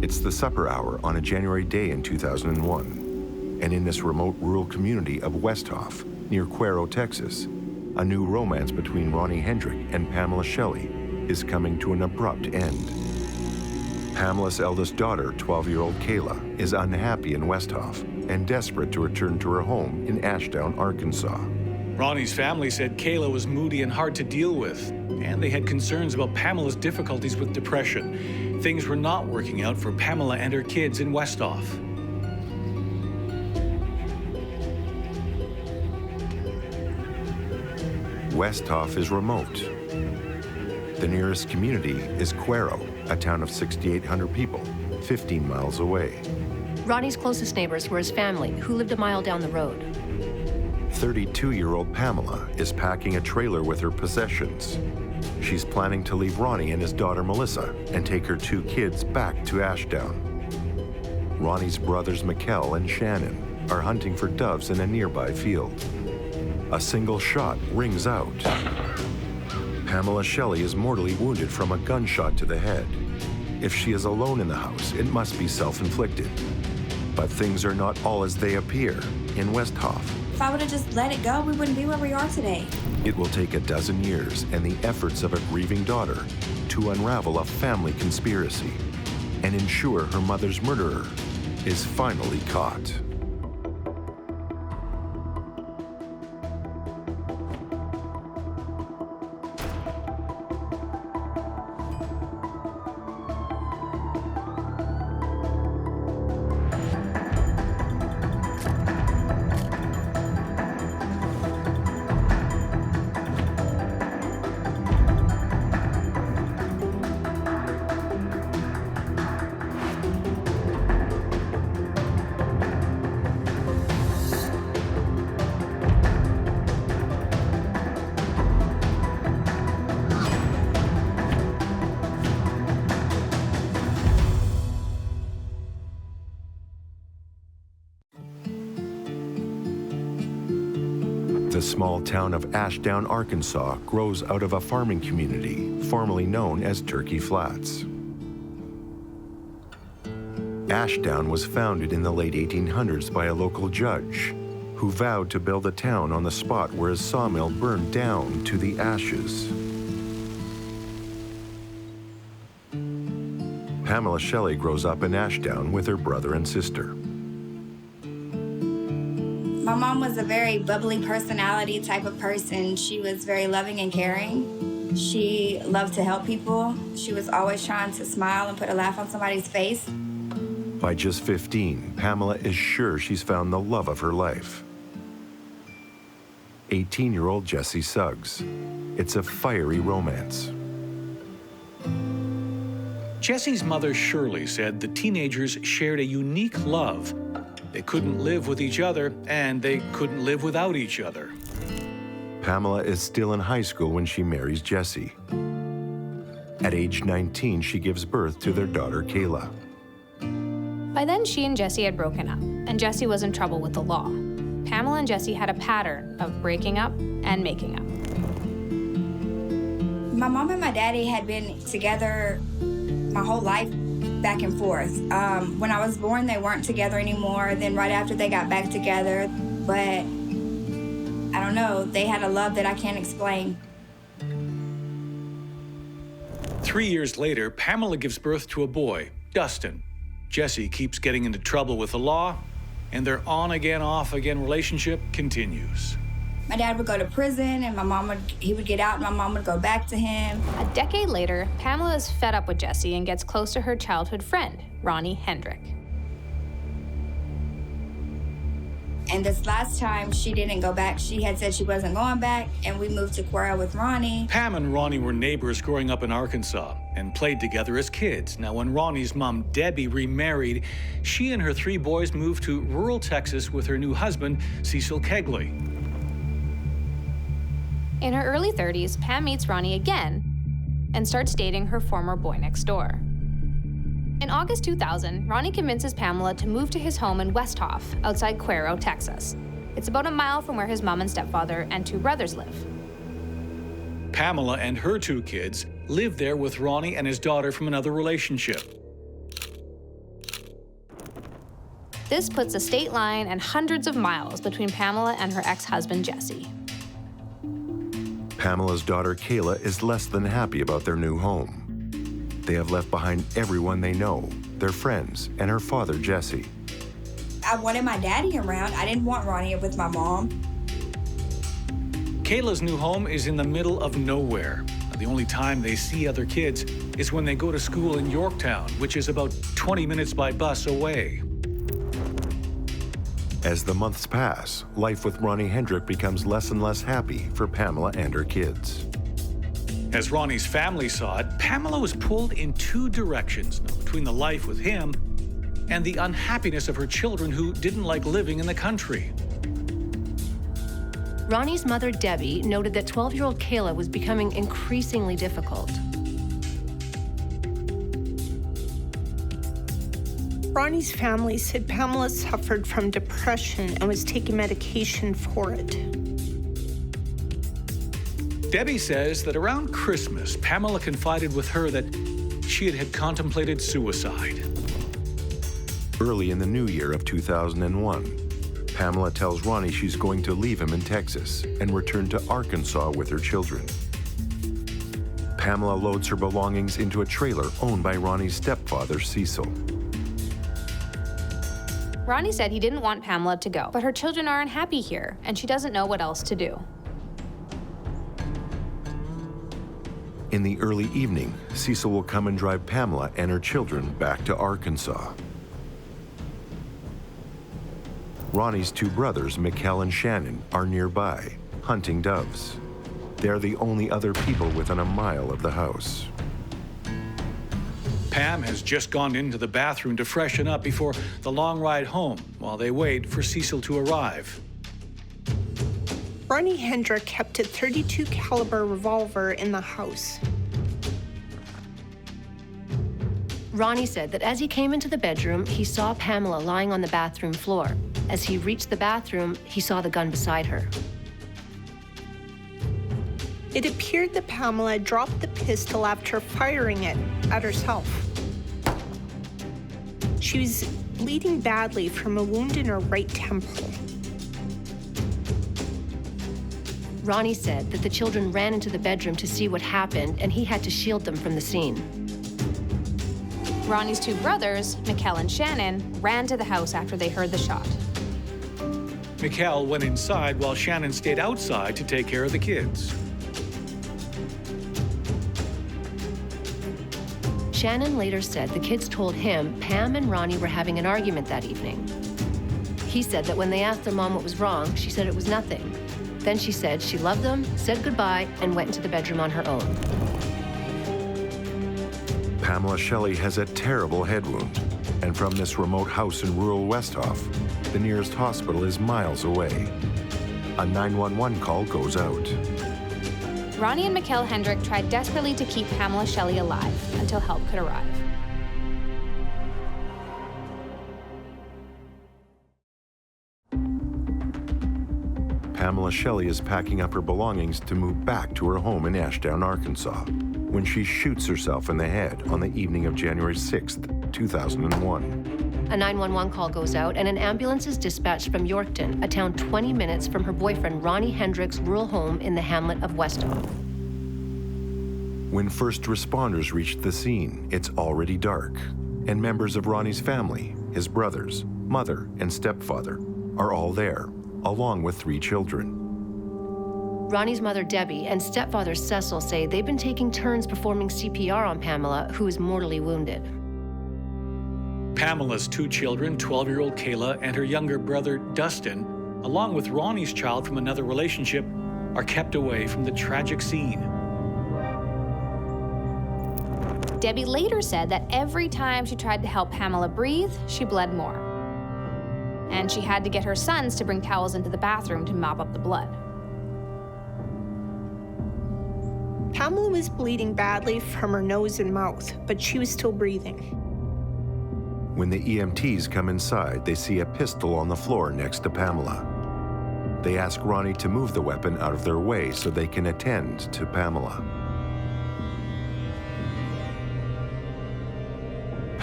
It's the supper hour on a January day in 2001. And in this remote rural community of Westhoff, near Cuero, Texas, a new romance between Ronnie Hendrick and Pamela Shelley is coming to an abrupt end. Pamela's eldest daughter, 12-year-old Kayla, is unhappy in Westhoff and desperate to return to her home in Ashdown, Arkansas. Ronnie's family said Kayla was moody and hard to deal with, and they had concerns about Pamela's difficulties with depression. Things were not working out for Pamela and her kids in Westhoff. Westhoff is remote. The nearest community is Cuero, a town of 6,800 people, 15 miles away. Ronnie's closest neighbors were his family, who lived a mile down the road. 32-year-old Pamela is packing a trailer with her possessions. She's planning to leave Ronnie and his daughter Melissa and take her 2 kids back to Ashdown. Ronnie's brothers Mikkel and Shannon are hunting for doves in a nearby field. A single shot rings out. Pamela Shelley is mortally wounded from a gunshot to the head. If she is alone in the house, it must be self-inflicted. But things are not all as they appear in Westhoff. If I would have just let it go, we wouldn't be where we are today. It will take a dozen years and the efforts of a grieving daughter to unravel a family conspiracy and ensure her mother's murderer is finally caught. The small town of Ashdown, Arkansas grows out of a farming community formerly known as Turkey Flats. Ashdown was founded in the late 1800s by a local judge who vowed to build a town on the spot where his sawmill burned down to the ashes. Pamela Shelley grows up in Ashdown with her brother and sister. My mom was a very bubbly personality type of person. She was very loving and caring. She loved to help people. She was always trying to smile and put a laugh on somebody's face. By just 15, Pamela is sure she's found the love of her life. 18-year-old Jesse Suggs. It's a fiery romance. Jesse's mother, Shirley, said the teenagers shared a unique love. They couldn't live with each other, and they couldn't live without each other. Pamela is still in high school when she marries Jesse. At age 19, she gives birth to their daughter, Kayla. By then, she and Jesse had broken up, and Jesse was in trouble with the law. Pamela and Jesse had a pattern of breaking up and making up. My mom and my daddy had been together my whole life, back and forth. When I was born, they weren't together anymore. Then right after, they got back together. But I don't know, they had a love that I can't explain. 3 years later, Pamela gives birth to a boy, Dustin. Jesse keeps getting into trouble with the law, and their on-again, off-again relationship continues. My dad would go to prison, and he would get out, and my mom would go back to him. A decade later, Pamela is fed up with Jesse and gets close to her childhood friend, Ronnie Hendrick. And this last time, she didn't go back. She had said she wasn't going back, and we moved to Cuero with Ronnie. Pam and Ronnie were neighbors growing up in Arkansas and played together as kids. Now, when Ronnie's mom, Debbie, remarried, she and her 3 boys moved to rural Texas with her new husband, Cecil Kegley. In her early 30s, Pam meets Ronnie again and starts dating her former boy next door. In August 2000, Ronnie convinces Pamela to move to his home in Westhoff, outside Cuero, Texas. It's about a mile from where his mom and stepfather and 2 brothers live. Pamela and her 2 kids live there with Ronnie and his daughter from another relationship. This puts a state line and hundreds of miles between Pamela and her ex-husband, Jesse. Pamela's daughter, Kayla, is less than happy about their new home. They have left behind everyone they know, their friends, and her father, Jesse. I wanted my daddy around. I didn't want Ronnie with my mom. Kayla's new home is in the middle of nowhere. The only time they see other kids is when they go to school in Yorktown, which is about 20 minutes by bus away. As the months pass, life with Ronnie Hendrick becomes less and less happy for Pamela and her kids. As Ronnie's family saw it, Pamela was pulled in two directions, between the life with him and the unhappiness of her children who didn't like living in the country. Ronnie's mother, Debbie, noted that 12-year-old Kayla was becoming increasingly difficult. Ronnie's family said Pamela suffered from depression and was taking medication for it. Debbie says that around Christmas, Pamela confided with her that she had contemplated suicide. Early in the new year of 2001, Pamela tells Ronnie she's going to leave him in Texas and return to Arkansas with her children. Pamela loads her belongings into a trailer owned by Ronnie's stepfather, Cecil. Ronnie said he didn't want Pamela to go, but her children are unhappy here, and she doesn't know what else to do. In the early evening, Cecil will come and drive Pamela and her children back to Arkansas. Ronnie's two brothers, Mikkel and Shannon, are nearby, hunting doves. They're the only other people within a mile of the house. Pam has just gone into the bathroom to freshen up before the long ride home while they wait for Cecil to arrive. Ronnie Hendrick kept a .32 caliber revolver in the house. Ronnie said that as he came into the bedroom, he saw Pamela lying on the bathroom floor. As he reached the bathroom, he saw the gun beside her. It appeared that Pamela dropped the pistol after firing it at herself. She was bleeding badly from a wound in her right temple. Ronnie said that the children ran into the bedroom to see what happened, and he had to shield them from the scene. Ronnie's two brothers, Mikkel and Shannon, ran to the house after they heard the shot. Mikkel went inside while Shannon stayed outside to take care of the kids. Shannon later said the kids told him Pam and Ronnie were having an argument that evening. He said that when they asked their mom what was wrong, she said it was nothing. Then she said she loved them, said goodbye, and went into the bedroom on her own. Pamela Shelley has a terrible head wound, and from this remote house in rural Westhoff, the nearest hospital is miles away. A 911 call goes out. Ronnie and Mikkel Hendrick tried desperately to keep Pamela Shelley alive until help could arrive. Pamela Shelley is packing up her belongings to move back to her home in Ashdown, Arkansas, when she shoots herself in the head on the evening of January 6th, 2001. A 911 call goes out, and an ambulance is dispatched from Yorkton, a town 20 minutes from her boyfriend Ronnie Hendrick's rural home in the hamlet of Westhoff. When first responders reach the scene, it's already dark, and members of Ronnie's family, his brothers, mother, and stepfather, are all there, along with 3 children. Ronnie's mother, Debbie, and stepfather, Cecil, say they've been taking turns performing CPR on Pamela, who is mortally wounded. Pamela's 2 children, 12-year-old Kayla and her younger brother, Dustin, along with Ronnie's child from another relationship, are kept away from the tragic scene. Debbie later said that every time she tried to help Pamela breathe, she bled more. And she had to get her sons to bring towels into the bathroom to mop up the blood. Pamela was bleeding badly from her nose and mouth, but she was still breathing. When the EMTs come inside, they see a pistol on the floor next to Pamela. They ask Ronnie to move the weapon out of their way so they can attend to Pamela.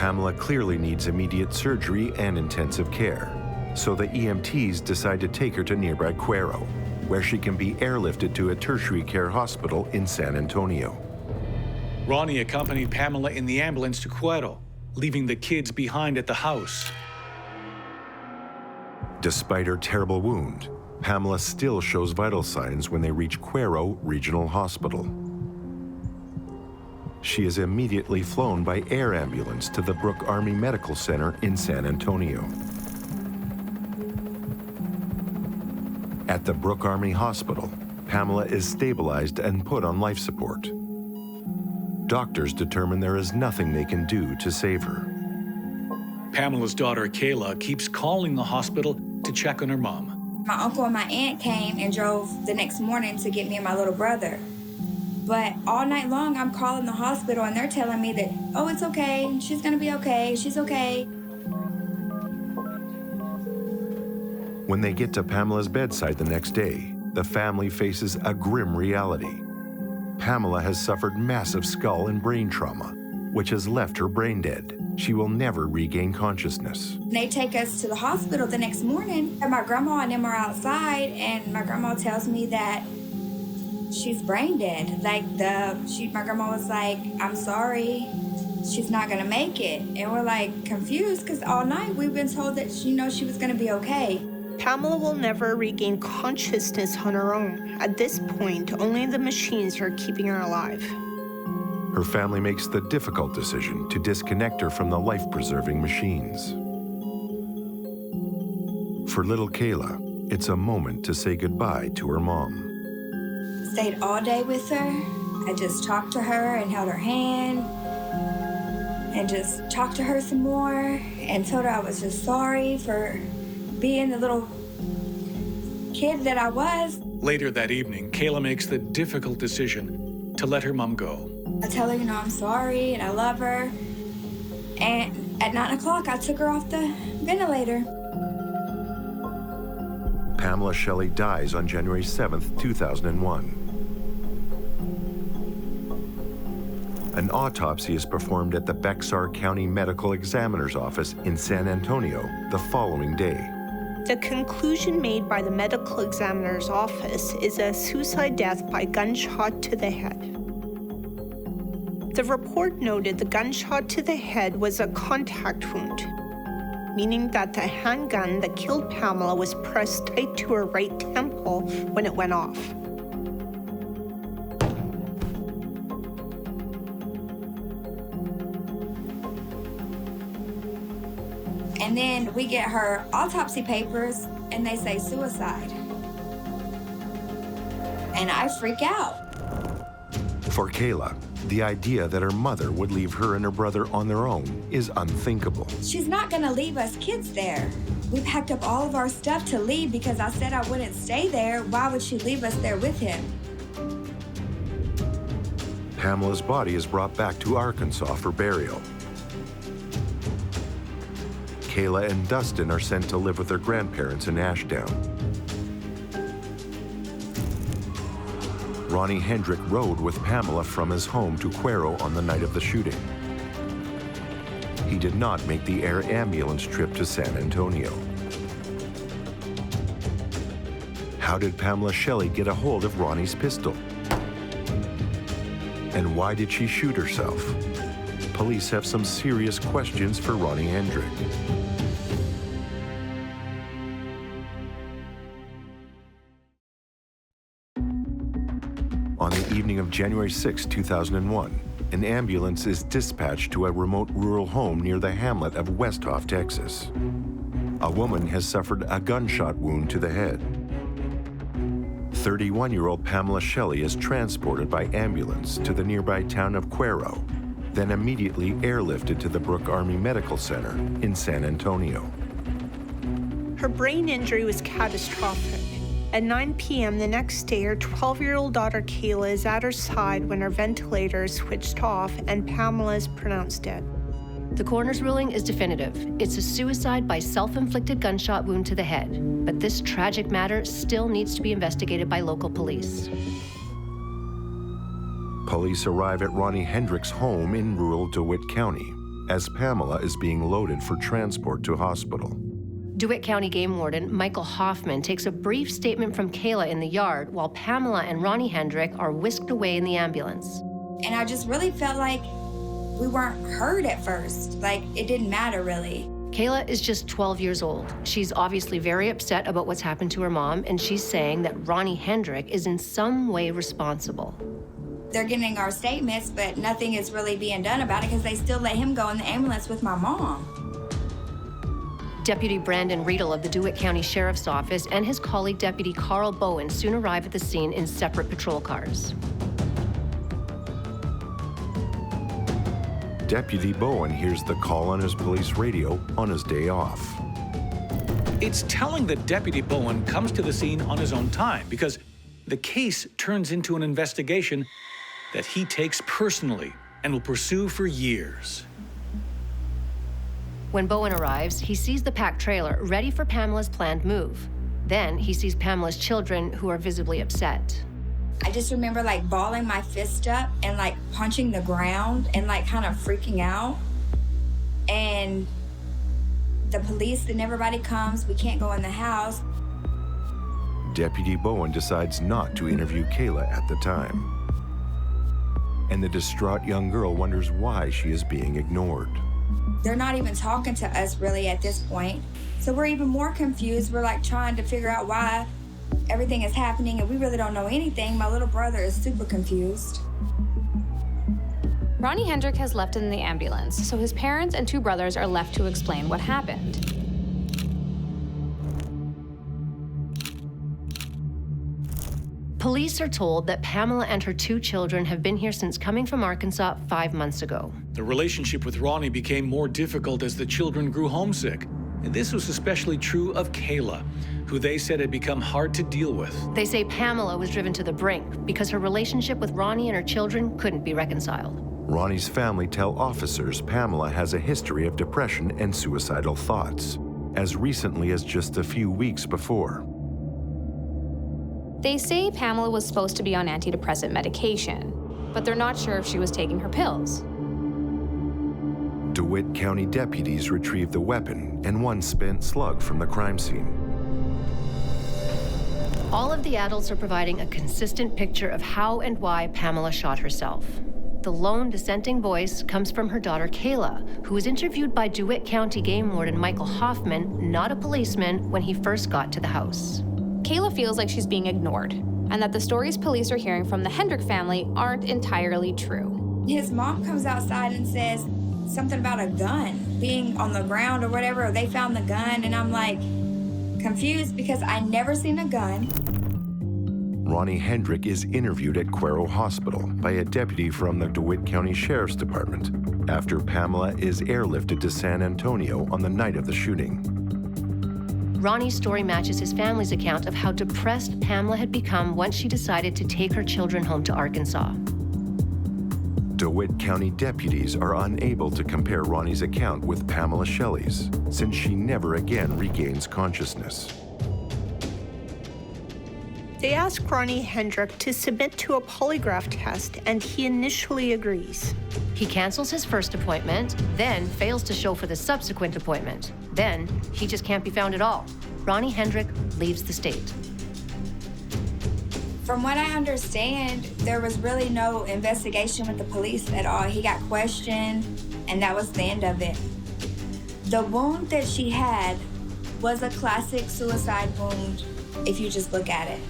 Pamela clearly needs immediate surgery and intensive care, so the EMTs decide to take her to nearby Cuero, where she can be airlifted to a tertiary care hospital in San Antonio. Ronnie accompanied Pamela in the ambulance to Cuero, leaving the kids behind at the house. Despite her terrible wound, Pamela still shows vital signs when they reach Cuero Regional Hospital. She is immediately flown by air ambulance to the Brooke Army Medical Center in San Antonio. At the Brooke Army Hospital, Pamela is stabilized and put on life support. Doctors determine there is nothing they can do to save her. Pamela's daughter, Kayla, keeps calling the hospital to check on her mom. My uncle and my aunt came and drove the next morning to get me and my little brother. But all night long, I'm calling the hospital and they're telling me that, oh, it's okay, she's gonna be okay, she's okay. When they get to Pamela's bedside the next day, the family faces a grim reality. Pamela has suffered massive skull and brain trauma, which has left her brain dead. She will never regain consciousness. They take us to the hospital the next morning, and my grandma and them are outside, and my grandma tells me that she's brain dead. My grandma was like, I'm sorry, she's not gonna make it. And we're like confused because all night we've been told that she was gonna be okay. Pamela will never regain consciousness on her own. At this point, only the machines are keeping her alive. Her family makes the difficult decision to disconnect her from the life-preserving machines. For little Kayla, it's a moment to say goodbye to her mom. Stayed all day with her. I just talked to her and held her hand and just talked to her some more and told her I was just sorry for being the little kid that I was. Later that evening, Kayla makes the difficult decision to let her mom go. I tell her, I'm sorry and I love her. And at 9 o'clock, I took her off the ventilator. Pamela Shelley dies on January 7th, 2001. An autopsy is performed at the Bexar County Medical Examiner's Office in San Antonio the following day. The conclusion made by the medical examiner's office is a suicide death by gunshot to the head. The report noted the gunshot to the head was a contact wound, meaning that the handgun that killed Pamela was pressed tight to her right temple when it went off. And then we get her autopsy papers and they say suicide. And I freak out. For Kayla, the idea that her mother would leave her and her brother on their own is unthinkable. She's not gonna leave us kids there. We packed up all of our stuff to leave because I said I wouldn't stay there. Why would she leave us there with him? Pamela's body is brought back to Arkansas for burial. Kayla and Dustin are sent to live with their grandparents in Ashdown. Ronnie Hendrick rode with Pamela from his home to Cuero on the night of the shooting. He did not make the air ambulance trip to San Antonio. How did Pamela Shelley get a hold of Ronnie's pistol? And why did she shoot herself? Police have some serious questions for Ronnie Hendrick. On the evening of January 6, 2001, an ambulance is dispatched to a remote rural home near the hamlet of Westhoff, Texas. A woman has suffered a gunshot wound to the head. 31-year-old Pamela Shelley is transported by ambulance to the nearby town of Cuero, then immediately airlifted to the Brooke Army Medical Center in San Antonio. Her brain injury was catastrophic. At 9 p.m. the next day, her 12-year-old daughter Kayla is at her side when her ventilator is switched off and Pamela is pronounced dead. The coroner's ruling is definitive. It's a suicide by self-inflicted gunshot wound to the head. But this tragic matter still needs to be investigated by local police. Police arrive at Ronnie Hendrick's home in rural DeWitt County, as Pamela is being loaded for transport to hospital. DeWitt County Game Warden Michael Hoffman takes a brief statement from Kayla in the yard while Pamela and Ronnie Hendrick are whisked away in the ambulance. And I just really felt like we weren't heard at first. Like, it didn't matter, really. Kayla is just 12 years old. She's obviously very upset about what's happened to her mom, and she's saying that Ronnie Hendrick is in some way responsible. They're getting our statements, but nothing is really being done about it because they still let him go in the ambulance with my mom. Deputy Brandon Riedel of the DeWitt County Sheriff's Office and his colleague Deputy Carl Bowen soon arrive at the scene in separate patrol cars. Deputy Bowen hears the call on his police radio on his day off. It's telling that Deputy Bowen comes to the scene on his own time because the case turns into an investigation that he takes personally and will pursue for years. When Bowen arrives, he sees the packed trailer ready for Pamela's planned move. Then he sees Pamela's children, who are visibly upset. I just remember like balling my fist up and like punching the ground and like kind of freaking out. And the police and everybody comes, we can't go in the house. Deputy Bowen decides not to interview Kayla at the time. And the distraught young girl wonders why she is being ignored. They're not even talking to us really at this point. So we're even more confused. We're like trying to figure out why everything is happening and we really don't know anything. My little brother is super confused. Ronnie Hendrick has left in the ambulance, so his parents and two brothers are left to explain what happened. Police are told that Pamela and her two children have been here since coming from Arkansas 5 months ago. The relationship with Ronnie became more difficult as the children grew homesick. And this was especially true of Kayla, who they said had become hard to deal with. They say Pamela was driven to the brink because her relationship with Ronnie and her children couldn't be reconciled. Ronnie's family tell officers Pamela has a history of depression and suicidal thoughts, as recently as just a few weeks before. They say Pamela was supposed to be on antidepressant medication, but they're not sure if she was taking her pills. DeWitt County deputies retrieved the weapon and one spent slug from the crime scene. All of the adults are providing a consistent picture of how and why Pamela shot herself. The lone dissenting voice comes from her daughter Kayla, who was interviewed by DeWitt County Game Warden Michael Hoffman, not a policeman, when he first got to the house. Kayla feels like she's being ignored, and that the stories police are hearing from the Hendrick family aren't entirely true. His mom comes outside and says something about a gun being on the ground or whatever, or they found the gun, and I'm like confused because I never seen a gun. Ronnie Hendrick is interviewed at Cuero Hospital by a deputy from the DeWitt County Sheriff's Department after Pamela is airlifted to San Antonio on the night of the shooting. Ronnie's story matches his family's account of how depressed Pamela had become once she decided to take her children home to Arkansas. DeWitt County deputies are unable to compare Ronnie's account with Pamela Shelley's, since she never again regains consciousness. They ask Ronnie Hendrick to submit to a polygraph test, and he initially agrees. He cancels his first appointment, then fails to show for the subsequent appointment. Then he just can't be found at all. Ronnie Hendrick leaves the state. From what I understand, there was really no investigation with the police at all. He got questioned, and that was the end of it. The wound that she had was a classic suicide wound, if you just look at it.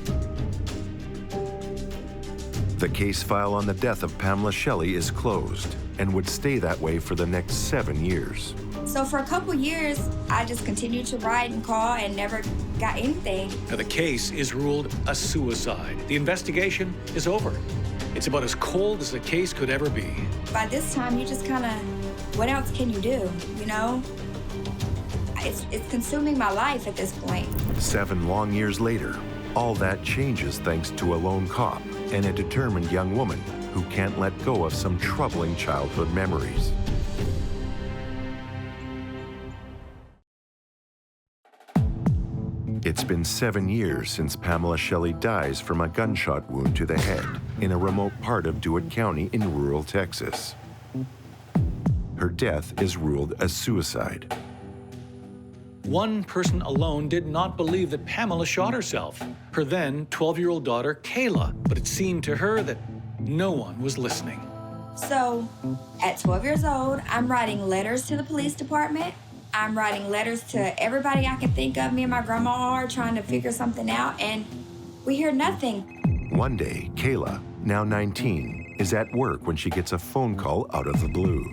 The case file on the death of Pamela Shelley is closed and would stay that way for the next 7 years. So for a couple years, I just continued to write and call and never got anything. Now, the case is ruled a suicide. The investigation is over. It's about as cold as the case could ever be. By this time, you just kind of, what else can you do, you know? It's consuming my life at this point. 7 long years later, all that changes thanks to a lone cop and a determined young woman who can't let go of some troubling childhood memories. It's been 7 years since Pamela Shelley dies from a gunshot wound to the head in a remote part of DeWitt County in rural Texas. her death is ruled as suicide. One person alone did not believe that Pamela shot herself, her then 12-year-old daughter, Kayla, but it seemed to her that no one was listening. So, at 12 years old, I'm writing letters to the police department. I'm writing letters to everybody I can think of. Me and my grandma are trying to figure something out, and we hear nothing. One day, Kayla, now 19, is at work when she gets a phone call out of the blue.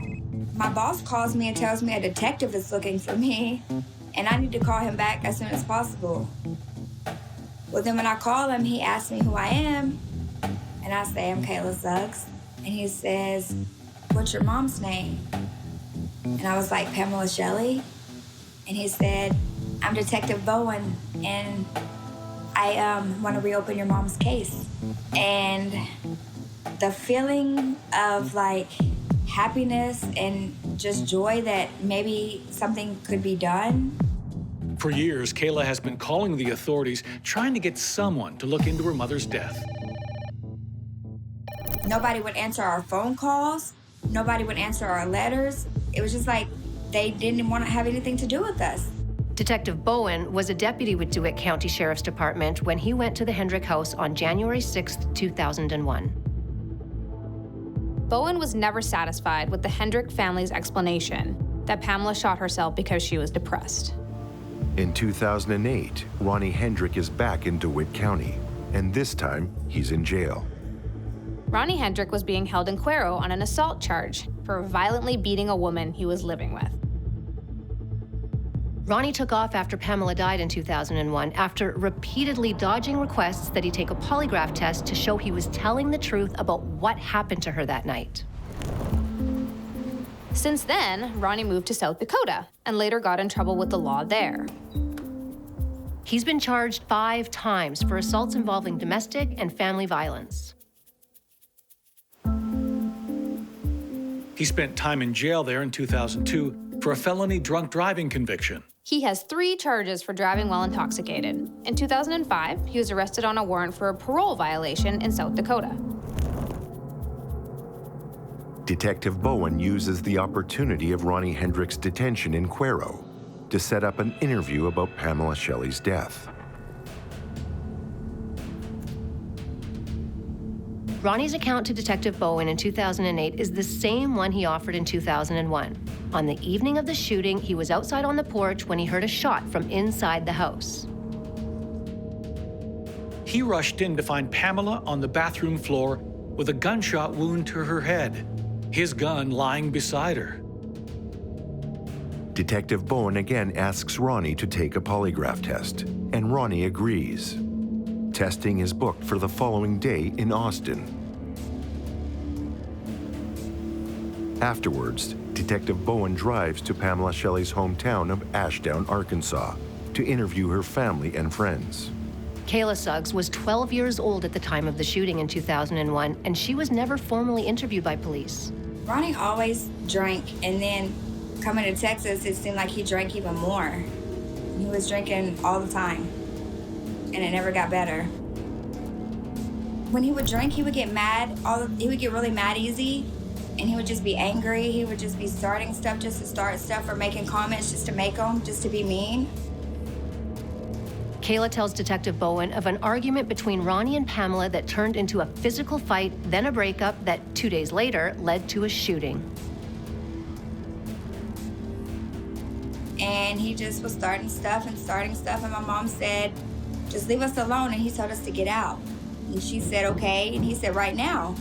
My boss calls me and tells me a detective is looking for me, and I need to call him back as soon as possible. Well, then when I call him, he asks me who I am, and I say I'm Kayla Suggs. And he says, "What's your mom's name?" And I was like, "Pamela Shelley." And he said, "I'm Detective Bowen, and I want to reopen your mom's case." And the feeling of like happiness and just joy that maybe something could be done. For years, Kayla has been calling the authorities, trying to get someone to look into her mother's death. Nobody would answer our phone calls. Nobody would answer our letters. It was just like they didn't want to have anything to do with us. Detective Bowen was a deputy with DeWitt County Sheriff's Department when he went to the Hendrick house on January 6, 2001. Bowen was never satisfied with the Hendrick family's explanation that Pamela shot herself because she was depressed. In 2008, Ronnie Hendrick is back in DeWitt County, and this time he's in jail. Ronnie Hendrick was being held in Cuero on an assault charge for violently beating a woman he was living with. Ronnie took off after Pamela died in 2001 after repeatedly dodging requests that he take a polygraph test to show he was telling the truth about what happened to her that night. Since then, Ronnie moved to South Dakota and later got in trouble with the law there. He's been charged 5 times for assaults involving domestic and family violence. He spent time in jail there in 2002 for a felony drunk driving conviction. He has 3 charges for driving while intoxicated. In 2005, he was arrested on a warrant for a parole violation in South Dakota. Detective Bowen uses the opportunity of Ronnie Hendrick's detention in Cuero to set up an interview about Pamela Shelley's death. Ronnie's account to Detective Bowen in 2008 is the same one he offered in 2001. On the evening of the shooting, he was outside on the porch when he heard a shot from inside the house. He rushed in to find Pamela on the bathroom floor with a gunshot wound to her head, his gun lying beside her. Detective Bowen again asks Ronnie to take a polygraph test, and Ronnie agrees. Testing is booked for the following day in Austin. Afterwards, Detective Bowen drives to Pamela Shelley's hometown of Ashdown, Arkansas, to interview her family and friends. Kayla Suggs was 12 years old at the time of the shooting in 2001, and she was never formally interviewed by police. Ronnie always drank, and then coming to Texas, it seemed like he drank even more. He was drinking all the time, and it never got better. When he would drink, he would get mad. He would get really mad easy, and he would just be angry. He would just be starting stuff just to start stuff or making comments just to make them, just to be mean. Kayla tells Detective Bowen of an argument between Ronnie and Pamela that turned into a physical fight, then a breakup that 2 days later led to a shooting. And he just was starting stuff, and my mom said, "Just leave us alone," and he told us to get out. And she said, "Okay," and he said, "Right now."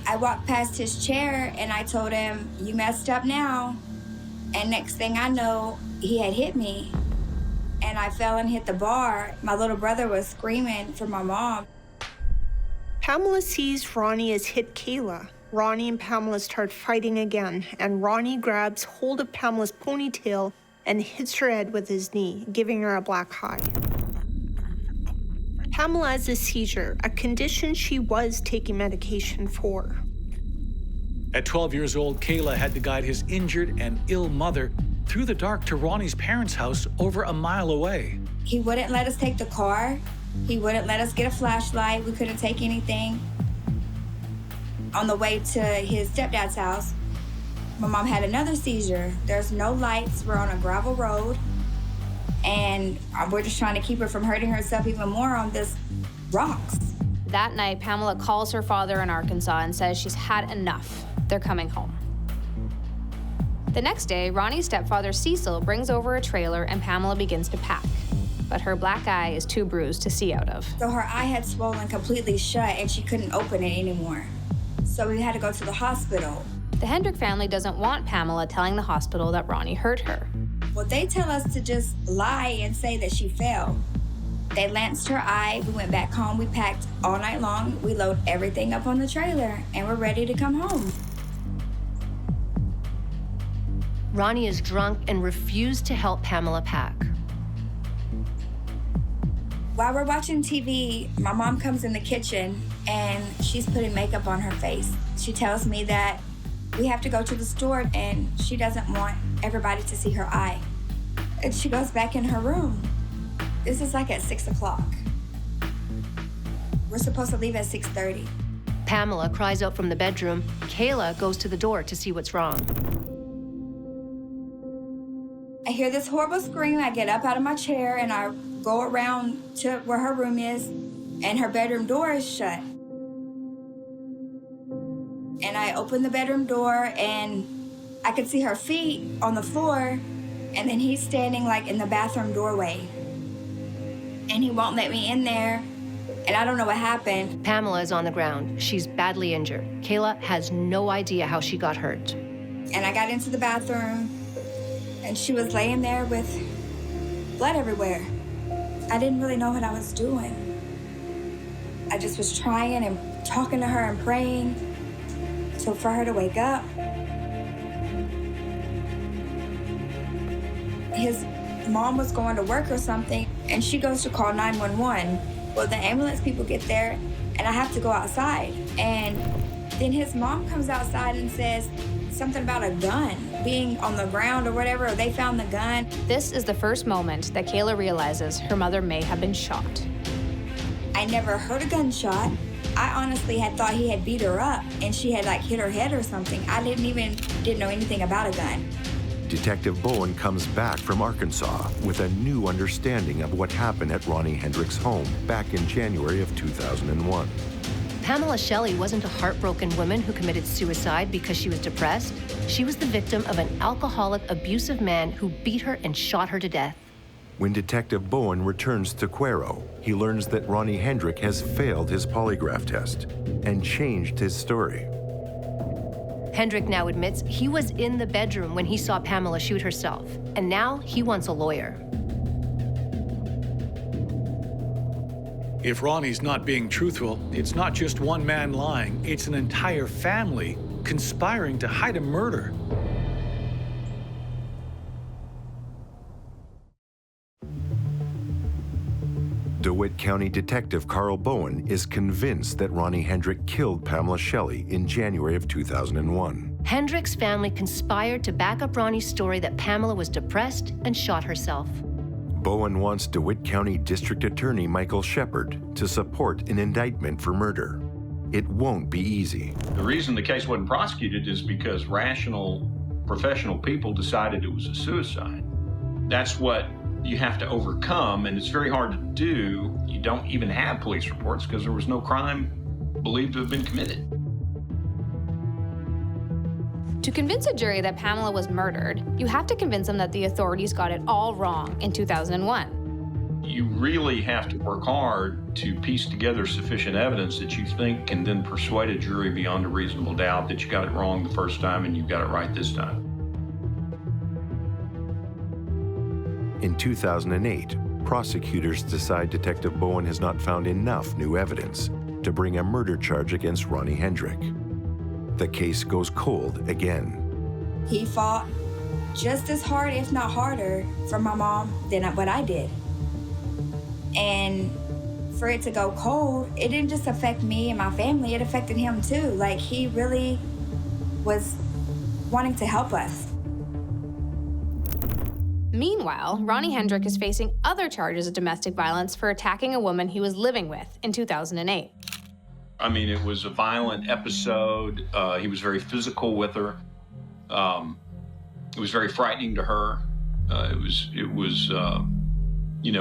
I walked past his chair and I told him, "You messed up now." And next thing I know, he had hit me. And I fell and hit the bar. My little brother was screaming for my mom. Pamela sees Ronnie has hit Kayla. Ronnie and Pamela start fighting again, and Ronnie grabs hold of Pamela's ponytail and hits her head with his knee, giving her a black eye. Pamela has a seizure, a condition she was taking medication for. At 12 years old, Kayla had to guide his injured and ill mother through the dark to Ronnie's parents' house over a mile away. He wouldn't let us take the car. He wouldn't let us get a flashlight. We couldn't take anything. On the way to his stepdad's house, My mom had another seizure. There's no lights. We're on a gravel road. And we're just trying to keep her from hurting herself even more on this rocks. That night, Pamela calls her father in Arkansas and says she's had enough. They're coming home. The next day, Ronnie's stepfather Cecil brings over a trailer and Pamela begins to pack. But her black eye is too bruised to see out of. So her eye had swollen completely shut and she couldn't open it anymore. So we had to go to the hospital. The Hendrick family doesn't want Pamela telling the hospital that Ronnie hurt her. Well, they tell us to just lie and say that she fell. They lanced her eye. We went back home. We packed all night long. We load everything up on the trailer, and we're ready to come home. Ronnie is drunk and refused to help Pamela pack. While we're watching TV, my mom comes in the kitchen, and she's putting makeup on her face. She tells me that we have to go to the store, and she doesn't want everybody to see her eye. And she goes back in her room. This is like at 6 o'clock. We're supposed to leave at 6:30. Pamela cries out from the bedroom. Kayla goes to the door to see what's wrong. I hear this horrible scream. I get up out of my chair and I go around to where her room is, and her bedroom door is shut. And I open the bedroom door and I could see her feet on the floor, and then he's standing like in the bathroom doorway. And he won't let me in there, and I don't know what happened. Pamela is on the ground. She's badly injured. Kayla has no idea how she got hurt. And I got into the bathroom, and she was laying there with blood everywhere. I didn't really know what I was doing. I just was trying and talking to her and praying for her to wake up. His mom was going to work or something, and she goes to call 911. Well, the ambulance people get there, and I have to go outside. And then his mom comes outside and says something about a gun being on the ground or whatever, or they found the gun. This is the first moment that Kayla realizes her mother may have been shot. I never heard a gunshot. I honestly had thought he had beat her up and she had like hit her head or something. I didn't know anything about a gun. Detective Bowen comes back from Arkansas with a new understanding of what happened at Ronnie Hendrick's home back in January of 2001. Pamela Shelley wasn't a heartbroken woman who committed suicide because she was depressed. She was the victim of an alcoholic, abusive man who beat her and shot her to death. When Detective Bowen returns to Cuero, he learns that Ronnie Hendrick has failed his polygraph test and changed his story. Hendrick now admits he was in the bedroom when he saw Pamela shoot herself, and now he wants a lawyer. If Ronnie's not being truthful, it's not just one man lying, it's an entire family conspiring to hide a murder. DeWitt County Detective Carl Bowen is convinced that Ronnie Hendrick killed Pamela Shelley in January of 2001. Hendrick's family conspired to back up Ronnie's story that Pamela was depressed and shot herself. Bowen wants DeWitt County District Attorney Michael Shepard to support an indictment for murder. It won't be easy. The reason the case wasn't prosecuted is because rational, professional people decided it was a suicide. That's what you have to overcome, and it's very hard to do. You don't even have police reports because there was no crime believed to have been committed. To convince a jury that Pamela was murdered, you have to convince them that the authorities got it all wrong in 2001. You really have to work hard to piece together sufficient evidence that you think can then persuade a jury beyond a reasonable doubt that you got it wrong the first time and you got it right this time. In 2008, prosecutors decide Detective Bowen has not found enough new evidence to bring a murder charge against Ronnie Hendrick. The case goes cold again. He fought just as hard, if not harder, for my mom than what I did. And for it to go cold, it didn't just affect me and my family, it affected him too. Like, he really was wanting to help us. Meanwhile, Ronnie Hendrick is facing other charges of domestic violence for attacking a woman he was living with in 2008. I mean, it was a violent episode. He was very physical with her. It was very frightening to her. It was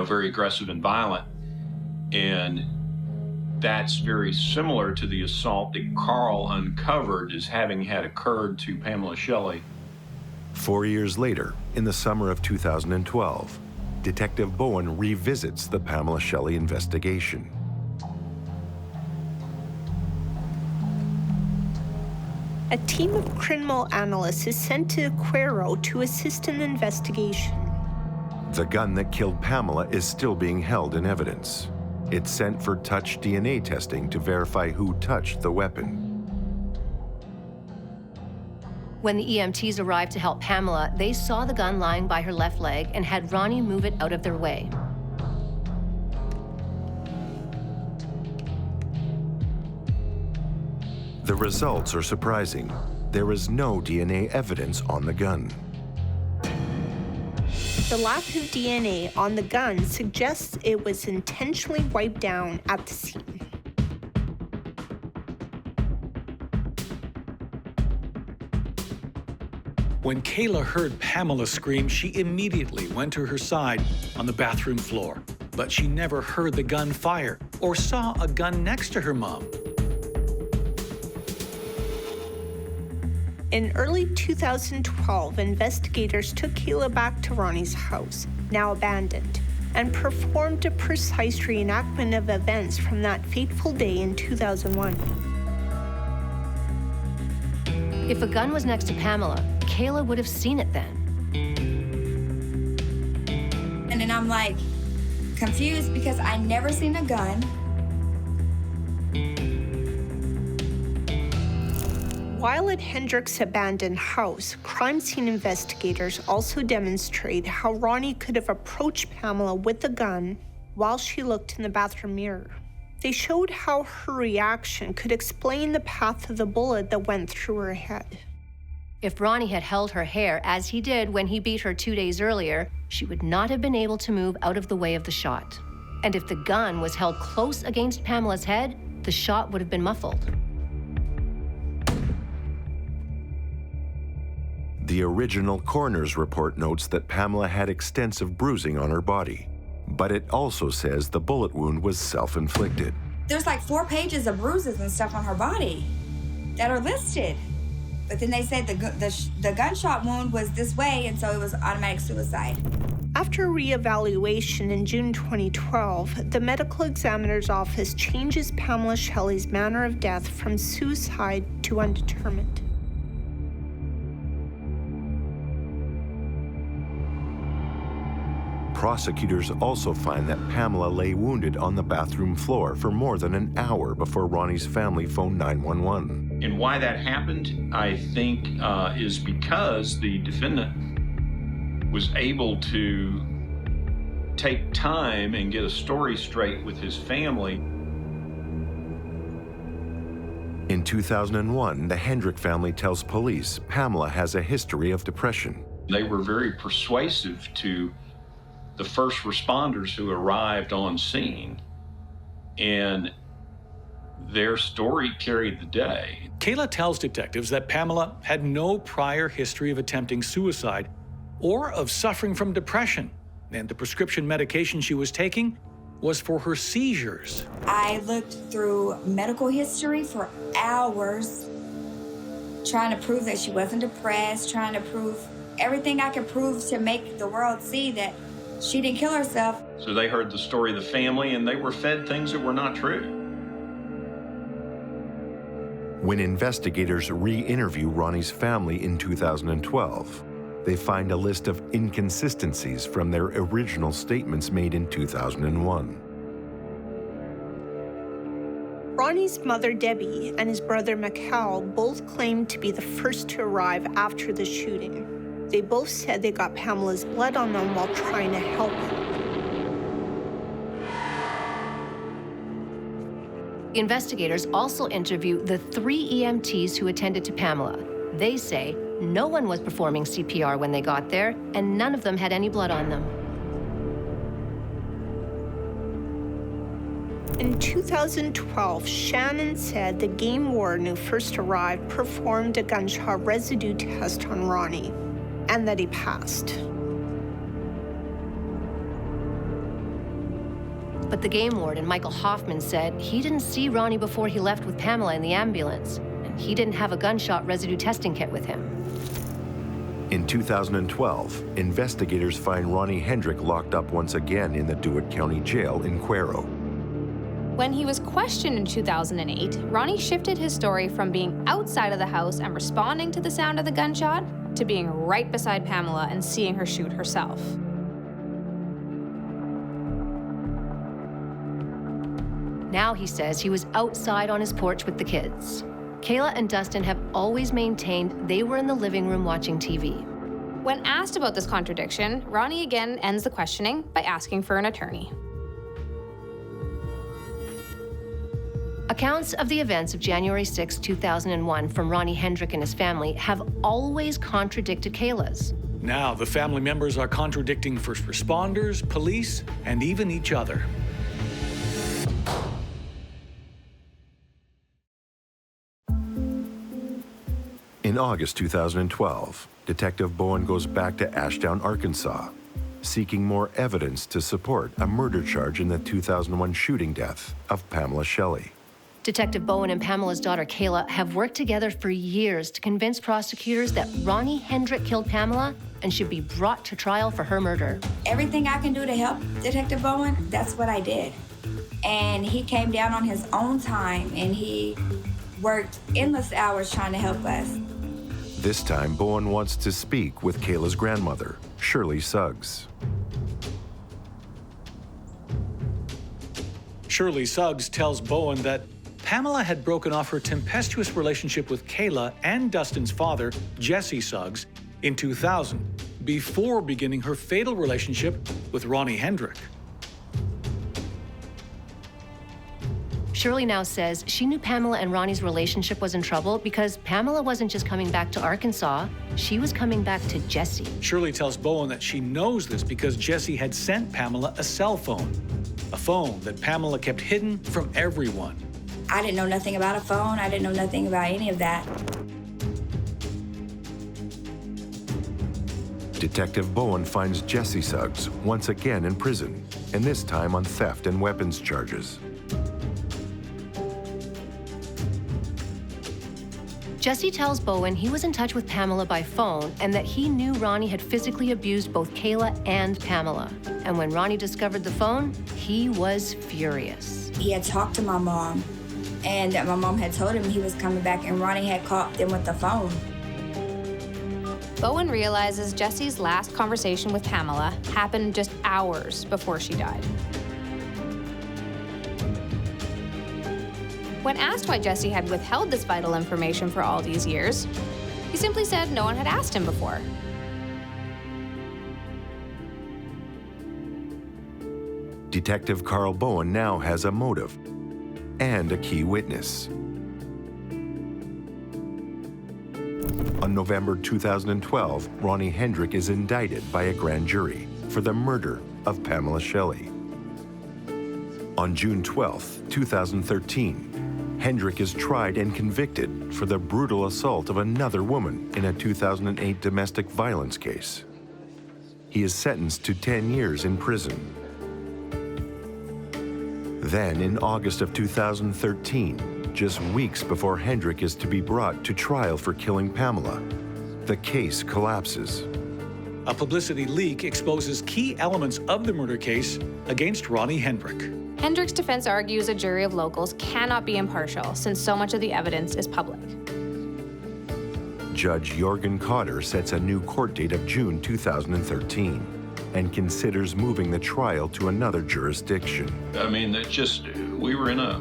very aggressive and violent. And that's very similar to the assault that Carl uncovered as having had occurred to Pamela Shelley. 4 years later, in the summer of 2012, Detective Bowen revisits the Pamela Shelley investigation. A team of criminal analysts is sent to Cuero to assist in the investigation. The gun that killed Pamela is still being held in evidence. It's sent for touch DNA testing to verify who touched the weapon. When the EMTs arrived to help Pamela, they saw the gun lying by her left leg and had Ronnie move it out of their way. The results are surprising. There is no DNA evidence on the gun. The lack of DNA on the gun suggests it was intentionally wiped down at the scene. When Kayla heard Pamela scream, she immediately went to her side on the bathroom floor. But she never heard the gun fire or saw a gun next to her mom. In early 2012, investigators took Kayla back to Ronnie's house, now abandoned, and performed a precise reenactment of events from that fateful day in 2001. If a gun was next to Pamela, Kayla would have seen it then. And then I'm like confused because I never seen a gun. While at Hendrick's abandoned house, crime scene investigators also demonstrate how Ronnie could have approached Pamela with a gun while she looked in the bathroom mirror. They showed how her reaction could explain the path of the bullet that went through her head. If Ronnie had held her hair, as he did when he beat her 2 days earlier, she would not have been able to move out of the way of the shot. And if the gun was held close against Pamela's head, the shot would have been muffled. The original coroner's report notes that Pamela had extensive bruising on her body, but it also says the bullet wound was self-inflicted. There's like 4 pages of bruises and stuff on her body that are listed. But then they said the gunshot wound was this way, and so it was automatic suicide. After reevaluation in June 2012, the medical examiner's office changes Pamela Shelley's manner of death from suicide to undetermined. Prosecutors also find that Pamela lay wounded on the bathroom floor for more than an hour before Ronnie's family phoned 911. And why that happened, I think, is because the defendant was able to take time and get a story straight with his family. In 2001, the Hendrick family tells police Pamela has a history of depression. They were very persuasive to the first responders who arrived on scene, and their story carried the day. Kayla tells detectives that Pamela had no prior history of attempting suicide or of suffering from depression, and the prescription medication she was taking was for her seizures. I looked through medical history for hours, trying to prove that she wasn't depressed, trying to prove everything I could prove to make the world see that she didn't kill herself. So they heard the story of the family, and they were fed things that were not true. When investigators re-interview Ronnie's family in 2012, they find a list of inconsistencies from their original statements made in 2001. Ronnie's mother, Debbie, and his brother, Mikel, both claimed to be the first to arrive after the shooting. They both said they got Pamela's blood on them while trying to help her. Investigators also interview the 3 EMTs who attended to Pamela. They say no one was performing CPR when they got there, and none of them had any blood on them. In 2012, Shannon said the game warden who first arrived performed a gunshot residue test on Ronnie, and that he passed. But the game warden, Michael Hoffman, said he didn't see Ronnie before he left with Pamela in the ambulance, and he didn't have a gunshot residue testing kit with him. In 2012, investigators find Ronnie Hendrick locked up once again in the DeWitt County Jail in Cuero. When he was questioned in 2008, Ronnie shifted his story from being outside of the house and responding to the sound of the gunshot to being right beside Pamela and seeing her shoot herself. Now he says he was outside on his porch with the kids. Kayla and Dustin have always maintained they were in the living room watching TV. When asked about this contradiction, Ronnie again ends the questioning by asking for an attorney. Accounts of the events of January 6, 2001 from Ronnie Hendrick and his family have always contradicted Kayla's. Now the family members are contradicting first responders, police, and even each other. In August 2012, Detective Bowen goes back to Ashdown, Arkansas, seeking more evidence to support a murder charge in the 2001 shooting death of Pamela Shelley. Detective Bowen and Pamela's daughter Kayla have worked together for years to convince prosecutors that Ronnie Hendrick killed Pamela and should be brought to trial for her murder. Everything I can do to help Detective Bowen, that's what I did. And he came down on his own time and he worked endless hours trying to help us. This time, Bowen wants to speak with Kayla's grandmother, Shirley Suggs. Shirley Suggs tells Bowen that Pamela had broken off her tempestuous relationship with Kayla and Dustin's father, Jesse Suggs, in 2000, before beginning her fatal relationship with Ronnie Hendrick. Shirley now says she knew Pamela and Ronnie's relationship was in trouble because Pamela wasn't just coming back to Arkansas, she was coming back to Jesse. Shirley tells Bowen that she knows this because Jesse had sent Pamela a cell phone, a phone that Pamela kept hidden from everyone. I didn't know nothing about a phone. I didn't know nothing about any of that. Detective Bowen finds Jesse Suggs once again in prison, and this time on theft and weapons charges. Jesse tells Bowen he was in touch with Pamela by phone and that he knew Ronnie had physically abused both Kayla and Pamela. And when Ronnie discovered the phone, he was furious. He had talked to my mom, and that my mom had told him he was coming back, and Ronnie had caught them with the phone. Bowen realizes Jesse's last conversation with Pamela happened just hours before she died. When asked why Jesse had withheld this vital information for all these years, he simply said no one had asked him before. Detective Carl Bowen now has a motive and a key witness. On November 2012, Ronnie Hendrick is indicted by a grand jury for the murder of Pamela Shelley. On June 12, 2013, Hendrick is tried and convicted for the brutal assault of another woman in a 2008 domestic violence case. He is sentenced to 10 years in prison. Then, in August of 2013, just weeks before Hendrick is to be brought to trial for killing Pamela, the case collapses. A publicity leak exposes key elements of the murder case against Ronnie Hendrick. Hendrick's defense argues a jury of locals cannot be impartial since so much of the evidence is public. Judge Jorgen Cotter sets a new court date of June 2013 and considers moving the trial to another jurisdiction. I mean, we were in a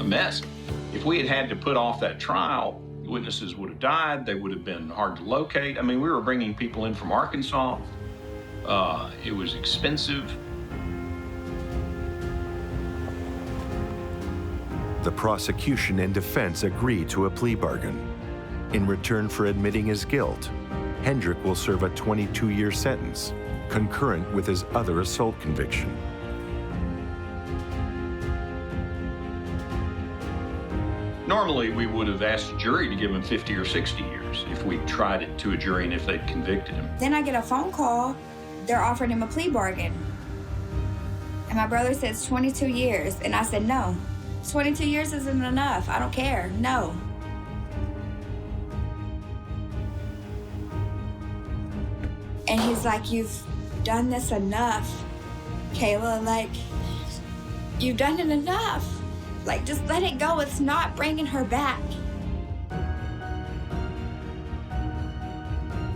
mess. If we had had to put off that trial, witnesses would have died. They would have been hard to locate. I mean, we were bringing people in from Arkansas. It was expensive. The prosecution and defense agree to a plea bargain. In return for admitting his guilt, Hendrick will serve a 22-year sentence, concurrent with his other assault conviction. Normally, we would have asked the jury to give him 50 or 60 years if we tried it to a jury and if they'd convicted him. Then I get a phone call. They're offering him a plea bargain. And my brother says 22 years. And I said, no, 22 years isn't enough. I don't care. No. And he's like, you've done this enough, Kayla. Like, you've done it enough. Like, just let it go. It's not bringing her back.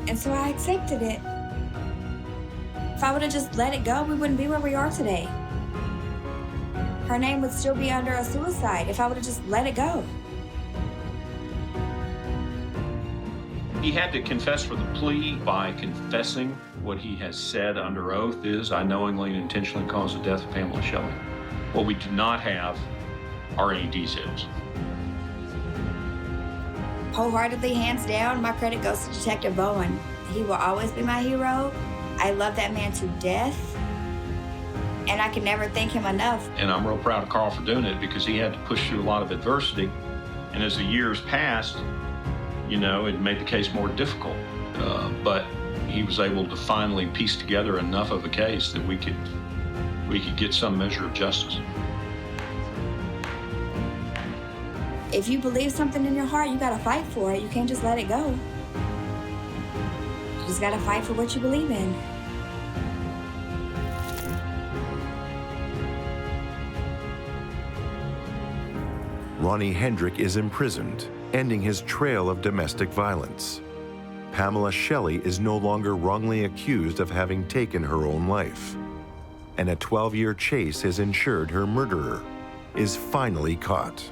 And so I accepted it. If I would have just let it go, we wouldn't be where we are today. Her name would still be under a suicide if I would have just let it go. He had to confess for the plea by confessing what he has said under oath is, I knowingly and intentionally caused the death of Pamela Shelley. What we do not have are any details. Wholeheartedly, hands down, my credit goes to Detective Bowen. He will always be my hero. I love that man to death, and I can never thank him enough. And I'm real proud of Carl for doing it because he had to push through a lot of adversity. And as the years passed, you know, it made the case more difficult. But he was able to finally piece together enough of a case that we could get some measure of justice. If you believe something in your heart, you gotta fight for it. You can't just let it go. You just gotta fight for what you believe in. Ronnie Hendrick is imprisoned, ending his trail of domestic violence. Pamela Shelley is no longer wrongly accused of having taken her own life. And a 12-year chase has ensured her murderer is finally caught.